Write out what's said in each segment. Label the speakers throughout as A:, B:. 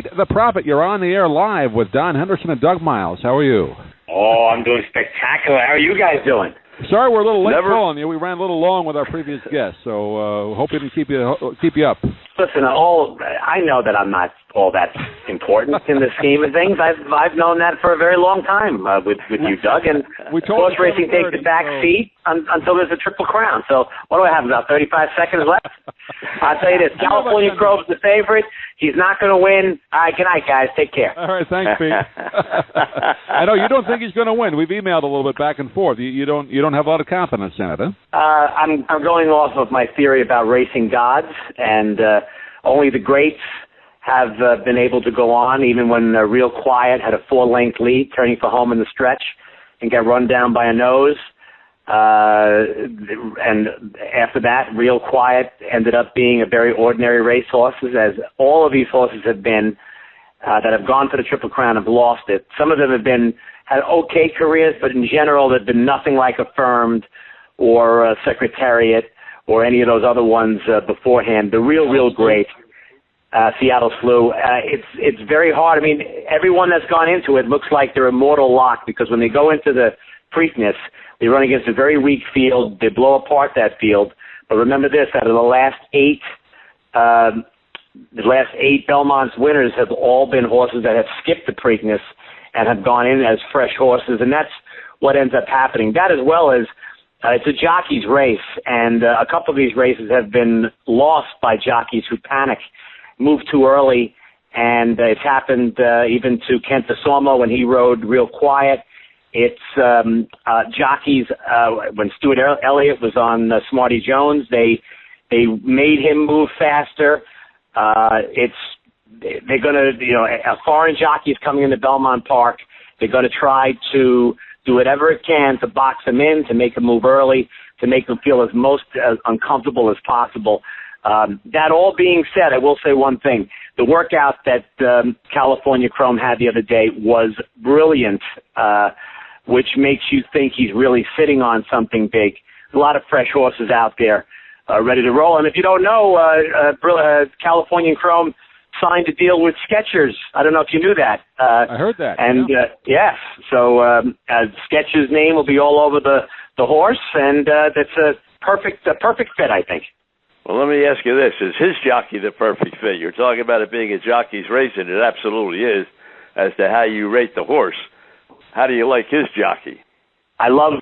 A: Pete the Prophet, you're on the air live with Don Henderson and Doug Miles. How are you?
B: Oh, I'm doing spectacular. How are you guys doing?
A: Sorry we're a little late calling you. We ran a little long with our previous guest, so hope we didn't keep you up.
B: Listen, I know that I'm not all that important in the scheme of things. I've known that for a very long time with you, Doug. And horse racing takes the back seat until there's a Triple Crown. So what do I have, about 35 seconds left? I'll tell you this, California Crowe's the favorite. He's not going to win. All right, good night, guys. Take care.
A: All right, thanks, Pete. I know you don't think he's going to win. We've emailed a little bit back and forth. You don't have a lot of confidence in it, huh?
B: I'm going off of my theory about racing gods, and only the greats have been able to go on, even when Real Quiet had a 4-length lead, turning for home in the stretch, and get run down by a nose. And after that, Real Quiet ended up being a very ordinary racehorse, as all of these horses have been that have gone for the Triple Crown have lost it. Some of them have had okay careers, but in general, they've been nothing like Affirmed or Secretariat or any of those other ones beforehand. The real great Seattle Slew. It's very hard. I mean, everyone that's gone into it looks like they're a mortal lock, because when they go into the Preakness, they run against a very weak field. They blow apart that field. But remember this: out of the last eight Belmont's winners have all been horses that have skipped the Preakness and have gone in as fresh horses, and that's what ends up happening. That, as well as it's a jockey's race, and a couple of these races have been lost by jockeys who panic, move too early, and it's happened even to Kent DeSormo when he rode Real Quiet. It's jockeys, when Stuart Elliott was on Smarty Jones, they made him move faster. They're going to, a foreign jockey is coming into Belmont Park. They're going to try to do whatever it can to box him in, to make him move early, to make him feel as uncomfortable as possible. That all being said, I will say one thing. The workout that California Chrome had the other day was brilliant, which makes you think he's really sitting on something big. A lot of fresh horses out there ready to roll. And if you don't know, California Chrome signed a deal with Skechers. I don't know if you knew that.
A: I heard that.
B: And yes, so Skechers' name will be all over the horse, and that's a perfect fit, I think.
C: Well, let me ask you this. Is his jockey the perfect fit? You're talking about it being a jockey's race, and it absolutely is, as to how you rate the horse. How do you like his jockey?
B: I love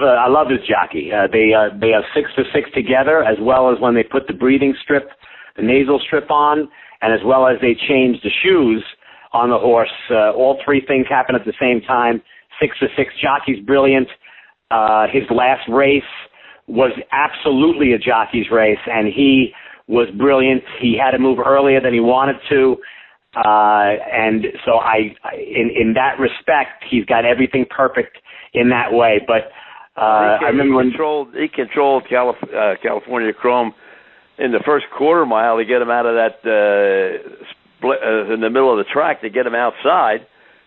B: his jockey. They are 6 for 6 together, as well as when they put the breathing strip, the nasal strip on, and as well as they change the shoes on the horse. All three things happen at the same time. 6 for 6 jockey's brilliant. His last race was absolutely a jockey's race, and he was brilliant. He had to move earlier than he wanted to, and so in that respect, he's got everything perfect in that way. But I remember when he controlled California Chrome in the first quarter mile to get him out of that split in the middle of the track, to get him outside,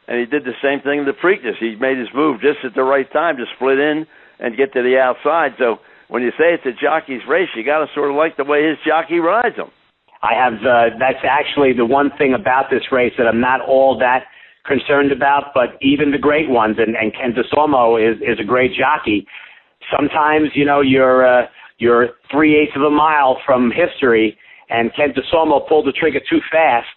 B: and he did the same thing in the Preakness. He made his move just at the right time to split in and get to the outside. So when you say it's a jockey's race, you got to sort of like the way his jockey rides him. I have. That's actually the one thing about this race that I'm not all that concerned about. But even the great ones, and Kent DeSormo is a great jockey. Sometimes you're 3/8 of a mile from history, and Kent DeSormo pulled the trigger too fast,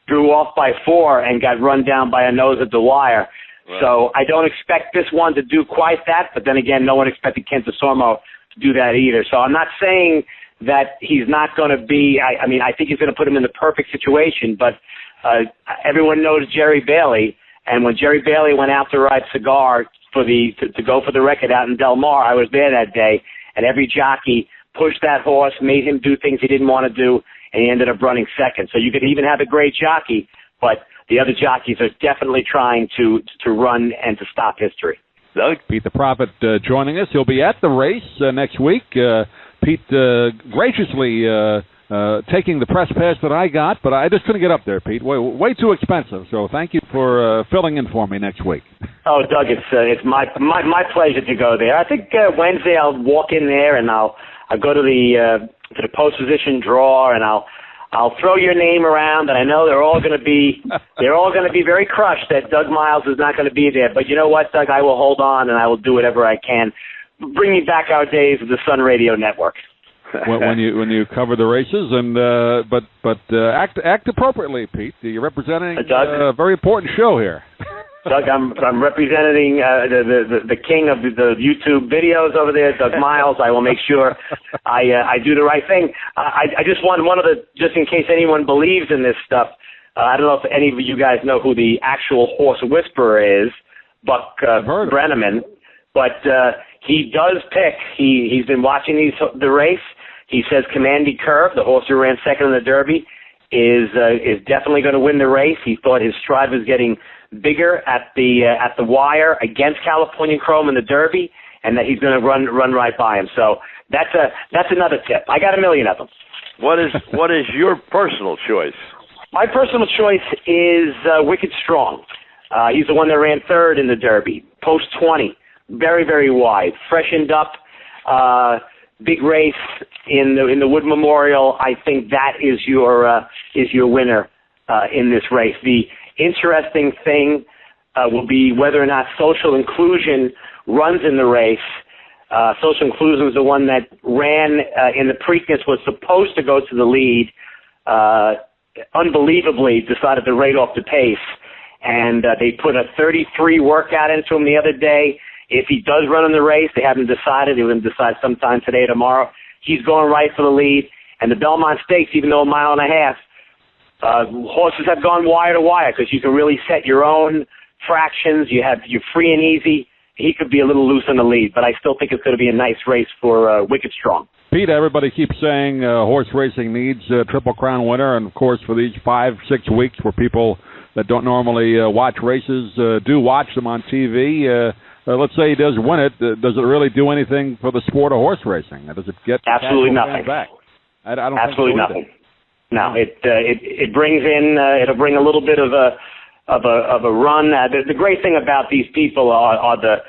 B: drew off by 4, and got run down by a nose at the wire. Right. So I don't expect this one to do quite that, but then again, no one expected Kent DeSormo to do that either. So I'm not saying that he's not going to be, I mean, I think he's going to put him in the perfect situation, but everyone knows Jerry Bailey, and when Jerry Bailey went out to ride Cigar to go for the record out in Del Mar, I was there that day, and every jockey pushed that horse, made him do things he didn't want to do, and he ended up running second. So you could even have a great jockey, but the other jockeys are definitely trying to run and to stop history.
A: Doug? Pete the Prophet joining us. He'll be at the race next week. Pete graciously taking the press pass that I got, but I just couldn't get up there, Pete. Way too expensive. So thank you for filling in for me next week.
B: Oh, Doug, it's my pleasure to go there. I think Wednesday I'll walk in there and I'll go to the post position draw, and I'll I'll throw your name around, and I know they're all going to be very crushed that Doug Miles is not going to be there. But you know what, Doug? I will hold on, and I will do whatever I can. Bring me back our days of the Sun Radio Network.
A: when you cover the races, and but act appropriately, Pete. You're representing a very important show here.
B: Doug, I'm representing the king of the YouTube videos over there, Doug Miles. I will make sure I do the right thing. I just want just in case anyone believes in this stuff. I don't know if any of you guys know who the actual horse whisperer is, Buck Brenneman, but he does pick. He's been watching the race. He says Commandy Curve, the horse who ran second in the Derby, is definitely going to win the race. He thought his stride was getting bigger at the wire against California Chrome in the Derby, and that he's going to run right by him. So that's another tip. I got a million of them.
C: What is your personal choice?
B: My personal choice is Wicked Strong. He's the one that ran third in the Derby, post 20, very, very wide, freshened up. Big race in the Wood Memorial. I think that is your winner in this race. The interesting thing will be whether or not Social Inclusion runs in the race. Social Inclusion was the one that ran in the Preakness, was supposed to go to the lead, unbelievably decided to rate off the pace, and they put a 33 workout into him the other day. If he does run in the race, they haven't decided. They're going to decide sometime today or tomorrow. He's going right for the lead. And the Belmont Stakes, even though a mile and a half, horses have gone wire to wire because you can really set your own fractions. You're free and easy. He could be a little loose in the lead, but I still think it's going to be a nice race for Wicked Strong.
A: Pete, everybody keeps saying horse racing needs a Triple Crown winner, and of course for these 5-6 weeks where people that don't normally watch races do watch them on TV, let's say he does win it. Does it really do anything for the sport of horse racing? Does it get
B: absolutely nothing
A: back? I don't
B: absolutely
A: think so
B: nothing. No, it brings in it'll bring a little bit of a run. The great thing about these people are the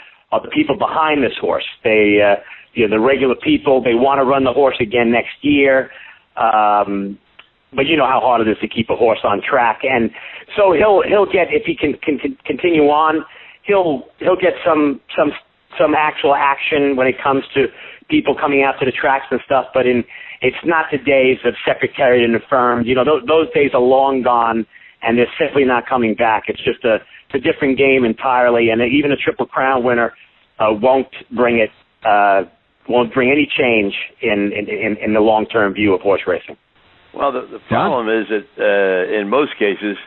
B: people behind this horse. They the regular people. They want to run the horse again next year. But you know how hard it is to keep a horse on track, and so he'll get, if he can continue on, he'll get some actual action when it comes to people coming out to the tracks and stuff. But it's not the days of secretariat and affirmed. You know, those days are long gone, and they're simply not coming back. It's just a different game entirely, and even a Triple Crown winner won't bring any change in the long-term view of horse racing.
C: Well, the problem is that in most cases,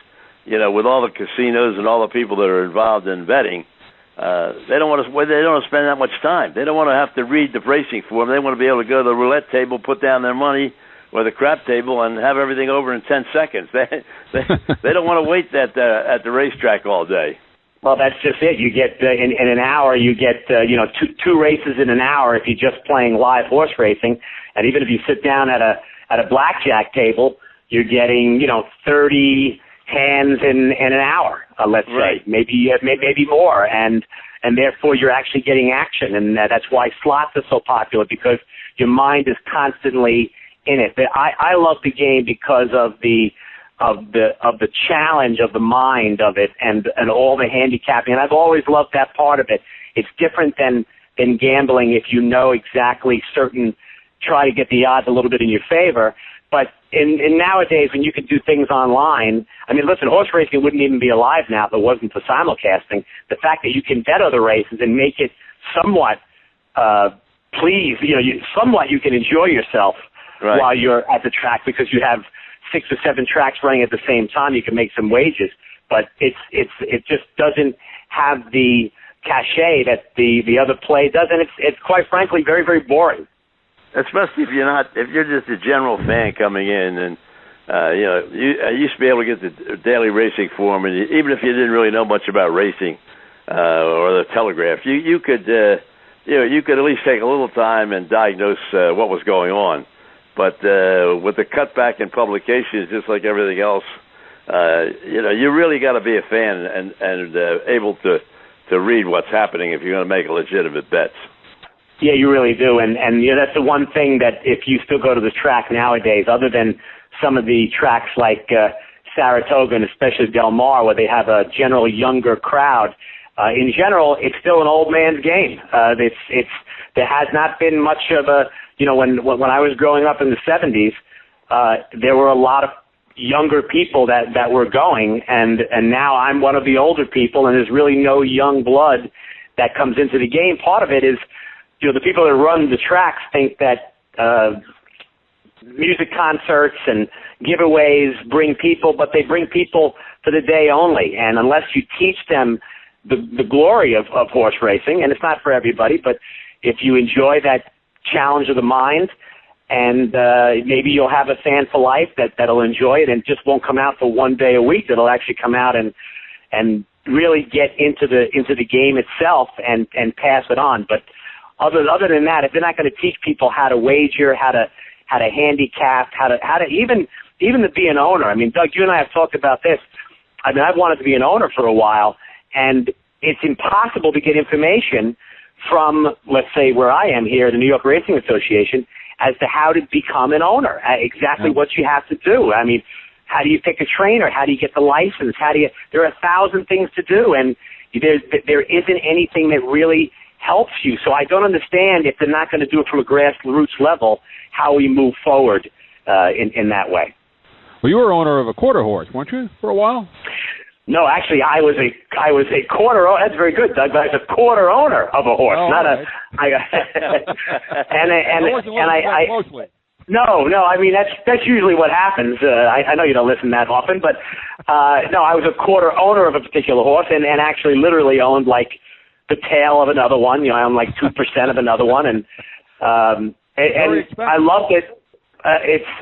C: you know, with all the casinos and all the people that are involved in betting, they don't want to spend that much time. They don't want to have to read the racing form. They want to be able to go to the roulette table, put down their money, or the crap table, and have everything over in 10 seconds. They don't want to wait at the racetrack all day.
B: Well, that's just it. You get in an hour, you get two races in an hour if you're just playing live horse racing, and even if you sit down at a blackjack table, you're getting 30 hands in an hour, let's say, maybe more, and therefore you're actually getting action, and that's why slots are so popular, because your mind is constantly in it. I love the game because of the challenge of the mind of it, and all the handicapping, and I've always loved that part of it. It's different than gambling if you know exactly try to get the odds a little bit in your favor. But in nowadays, when you can do things online, I mean, listen, horse racing wouldn't even be alive now if it wasn't for simulcasting. The fact that you can bet other races and make it somewhat somewhat you can enjoy yourself while you're at the track, because you have 6 or 7 tracks running at the same time. You can make some wages, but it just doesn't have the cachet that the other play does, and it's quite frankly very, very boring.
C: Especially if you're just a general fan coming in, and I used to be able to get the daily racing form, and even if you didn't really know much about racing or the Telegraph, you could at least take a little time and diagnose what was going on. But with the cutback in publications, just like everything else, you really got to be a fan and able to read what's happening if you're going to make legitimate bets. Yeah,
B: you really do, and that's the one thing that if you still go to the track nowadays, other than some of the tracks like Saratoga and especially Del Mar, where they have a generally younger crowd. In general, it's still an old man's game. There has not been much of a, when I was growing up in the 70s, there were a lot of younger people that were going, and now I'm one of the older people, and there's really no young blood that comes into the game. Part of it is, the people that run the tracks think that music concerts and giveaways bring people, but they bring people for the day only. And unless you teach them the glory of horse racing, and it's not for everybody, but if you enjoy that challenge of the mind, and maybe you'll have a fan for life that'll enjoy it and just won't come out for one day a week. That'll actually come out and really get into the game itself and pass it on. But other than that, if they're not going to teach people how to wager, how to handicap, how to even to be an owner. I mean, Doug, you and I have talked about this. I mean, I've wanted to be an owner for a while, and it's impossible to get information from, let's say, where I am here, the New York Racing Association, as to how to become an owner, exactly what you have to do. I mean, how do you pick a trainer? How do you get the license? There are 1,000 things to do, and there isn't anything that really helps you. So I don't understand, if they're not going to do it from a grassroots level, how we move forward in that way.
A: Well, you were owner of a quarter horse, weren't you, for a while?
B: No, actually, I was a quarter. That's very good, Doug. But I was a quarter owner of a horse, not
A: right.
B: Mostly. No. I mean, that's usually what happens. I know you don't listen that often, but no, I was a quarter owner of a particular horse, and actually, literally owned like the tail of another one. I owned like 2% of another one, and I loved it.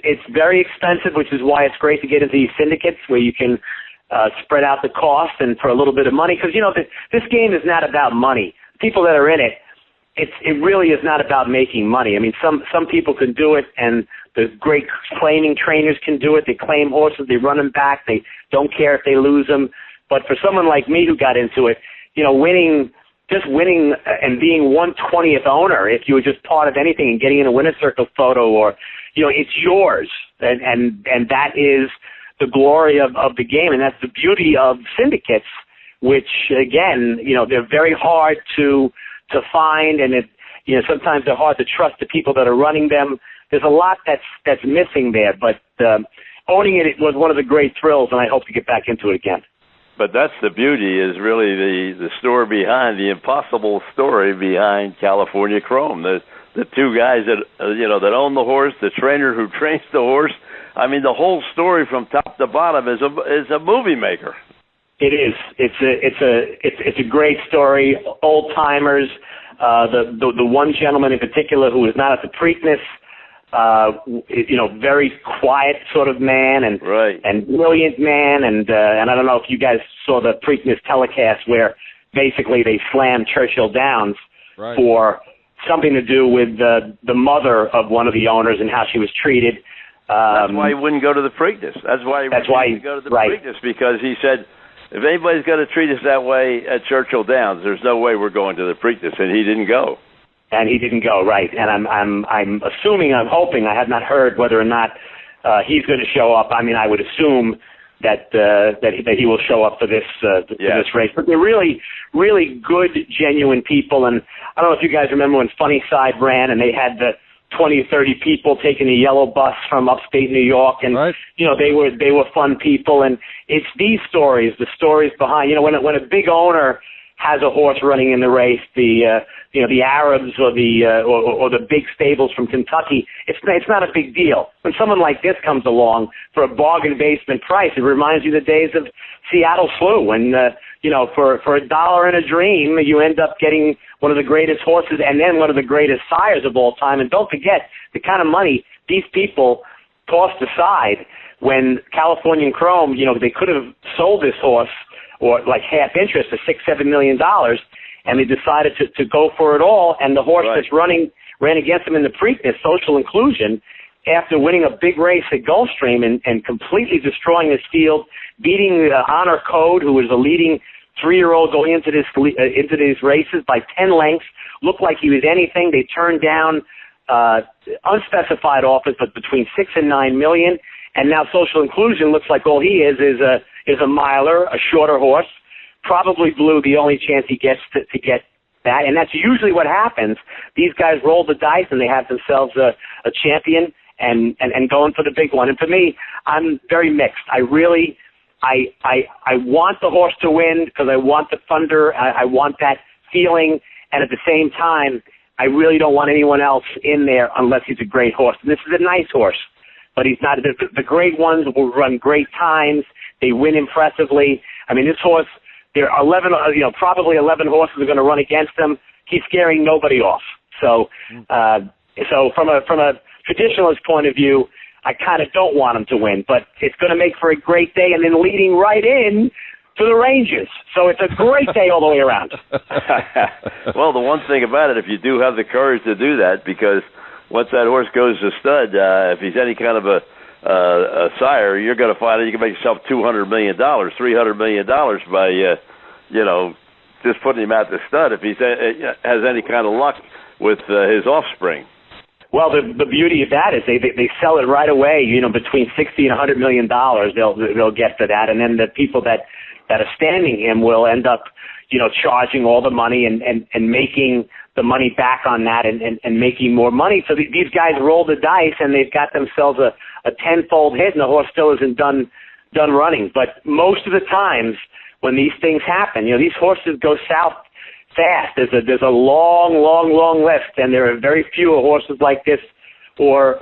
B: It's very expensive, which is why it's great to get into these syndicates where you can spread out the cost and for a little bit of money. Because, this game is not about money. People that are in it, it really is not about making money. I mean, some people can do it, and the great claiming trainers can do it. They claim horses, they run them back, they don't care if they lose them. But for someone like me who got into it, winning and being 1/20th owner, if you were just part of anything and getting in a winner's circle photo, or, it's yours. And that is the glory of the game, and that's the beauty of syndicates, which, again, they're very hard to find, and sometimes they're hard to trust the people that are running them. There's a lot that's missing there, but owning it was one of the great thrills, and I hope to get back into it again.
C: But that's the beauty, is really the story behind, the impossible story behind California Chrome. The two guys that that own the horse, the trainer who trains the horse. I mean, the whole story from top to bottom is a movie maker.
B: It is. It's a great story. Old timers. The one gentleman in particular who was not at the Preakness, very quiet sort of man and
C: right.
B: and brilliant man, and I don't know if you guys saw the Preakness telecast where basically they slammed Churchill Downs
A: right.
B: for something to do with the mother of one of the owners and how she was treated.
C: That's why he wouldn't go to the Preakness. That's why he wouldn't go to the Preakness, because he said, if anybody's going to treat us that way at Churchill Downs, there's no way we're going to the Preakness, and he didn't go.
B: And he didn't go, right. And I'm assuming, I'm hoping, I have not heard whether or not he's going to show up. I mean, I would assume that he will show up for this this race. But they're really, really good, genuine people. And I don't know if you guys remember when Funny Side ran, and they had the 20 or 30 people taking a yellow bus from upstate New York, and
A: right.
B: They were fun people. And it's these stories, the stories behind, when a big owner has a horse running in the race, the Arabs or the big stables from Kentucky, it's not a big deal. When someone like this comes along for a bargain basement price, it reminds you of the days of Seattle Slew, when for $1 and a dream, you end up getting one of the greatest horses and then one of the greatest sires of all time. And don't forget the kind of money these people tossed aside when Californian Chrome, they could have sold this horse or like half interest for $6-7 million, and they decided to go for it all. And the horse
C: right.
B: that's ran against them in the Preakness, Social Inclusion, after winning a big race at Gulfstream and completely destroying his field, beating Honor Code, who was a leading 3-year-old going into these races by 10 lengths, looked like he was anything. They turned down unspecified offers, but between $6 and $9 million. and now social inclusion looks like all he is a miler, a shorter horse, probably blew the only chance he gets to get that, and that's usually what happens. These guys roll the dice and they have themselves a champion and going for the big one. And for me, I'm very mixed. I want the horse to win because I want the thunder. I want that feeling, and at the same time, I really don't want anyone else in there unless he's a great horse. And this is a nice horse, but he's not. The great ones will run great times. They win impressively. I mean, this horse, there are 11, probably 11 horses are going to run against him. He's scaring nobody off. So from a traditionalist point of view, I kind of don't want him to win, but it's going to make for a great day, and then leading right in to the ranges. So it's a great day all the way around.
C: Well, the one thing about it, if you do have the courage to do that, because once that horse goes to stud, if he's any kind of a sire, you're going to find out you can make yourself $200 million, $300 million by, just putting him out the stud if he has any kind of luck with his offspring.
B: Well, the beauty of that is they sell it right away. Between $60 and $100 million they'll get for that, and then the people that are standing him will end up, charging all the money and making the money back on that and making more money. So these guys roll the dice and they've got themselves a tenfold hit, and the horse still isn't done running. But most of the times when these things happen, these horses go south fast. There's a long list, and there are very few horses like this or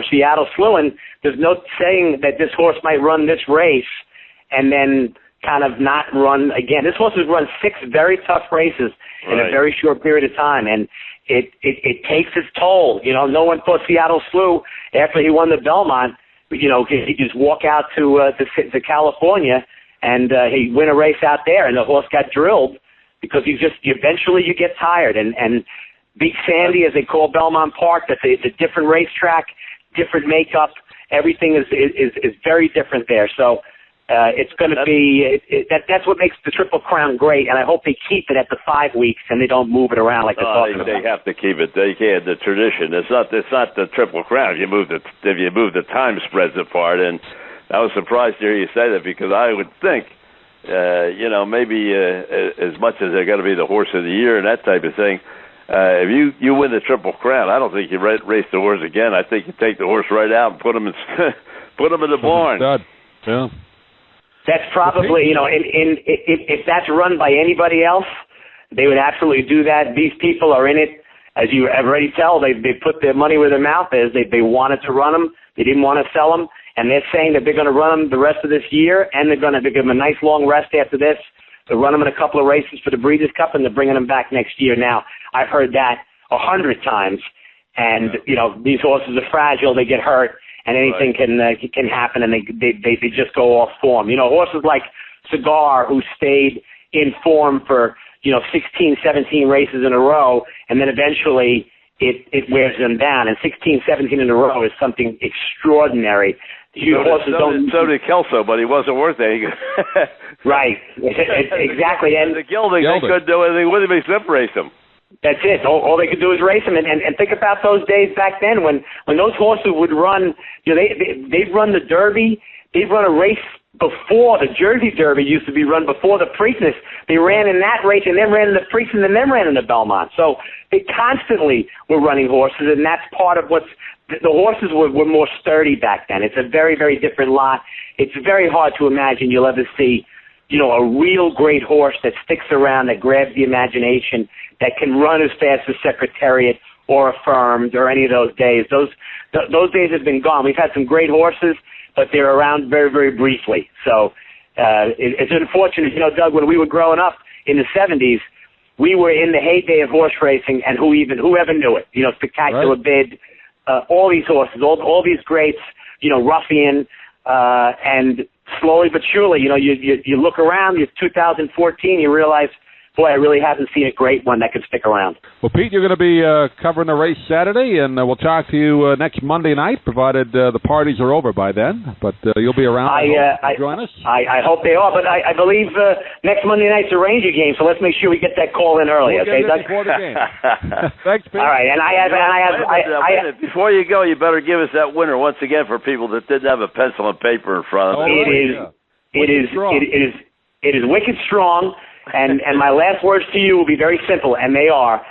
B: Seattle Sluin. There's no saying that this horse might run this race and then kind of not run again. This horse has run 6 very tough races in a very short period of time, and it takes its toll. No one thought Seattle Slew, after he won the Belmont, he'd just walk out to California and he'd win a race out there, and the horse got drilled because eventually you get tired. And Big Sandy, as they call Belmont Park, it's a different racetrack, different makeup. Everything is very different there. So it's going to be that's what makes the Triple Crown great, and I hope they keep it at the 5 weeks and they don't move it around like they're talking about.
C: They have to keep it. They can't. The tradition. It's not the Triple Crown. If you move the time spreads apart, and I was surprised to hear you say that, because I would think, maybe as much as they're going to be the horse of the year and that type of thing. If you win the Triple Crown, I don't think you race the horse again. I think you take the horse right out and put him in the barn.
A: Yeah.
B: That's probably, if that's run by anybody else, they would absolutely do that. These people are in it, as you have already tell. They put their money where their mouth is. They wanted to run them. They didn't want to sell them, and they're saying that they're going to run them the rest of this year, and they're going to give them a nice long rest after this. They'll run them in a couple of races for the Breeders' Cup, and they're bringing them back next year. Now, I've heard that 100 times, and these horses are fragile. They get hurt, and anything can happen, and they just go off form. Horses like Cigar, who stayed in form for 16, 17 races in a row, and then eventually it wears them down. And 16, 17 in a row is something extraordinary.
C: So did Kelso, but he wasn't worth anything.
B: Right, exactly. And
C: the Gelding, they couldn't do anything with him except race him.
B: That's it. All they could do is race them. And think about those days back then when those horses would run. They'd run the Derby. They'd run a race before the Jersey Derby used to be run before the Preakness. They ran in that race and then ran in the Preakness and then ran in the Belmont. So they constantly were running horses, and that's part of what's. The horses were more sturdy back then. It's a very, very different lot. It's very hard to imagine you'll ever see, a real great horse that sticks around, that grabs the imagination, that can run as fast as Secretariat or Affirmed or any of those days. Those days have been gone. We've had some great horses, but they're around very, very briefly. So it's unfortunate. Doug, when we were growing up in the 70s, we were in the heyday of horse racing, and whoever knew it? Spectacular Bid, all these horses, all these greats, Ruffian, and slowly but surely, you look around, it's 2014, you realize boy, I really haven't seen a great one that could stick around.
A: Well, Pete, you're going to be covering the race Saturday, and we'll talk to you next Monday night, provided the parties are over by then. But you'll be around. Join us.
B: I hope they are, but I believe next Monday night's a Ranger game, so let's make sure we get that call in early.
A: We'll
B: okay,
A: get it before the game. Thanks, Pete.
B: All right, and
C: before you go, you better give us that winner once again for people that didn't have a pencil and paper in front of them.
B: It is wicked strong, and my last words to you will be very simple, and they are: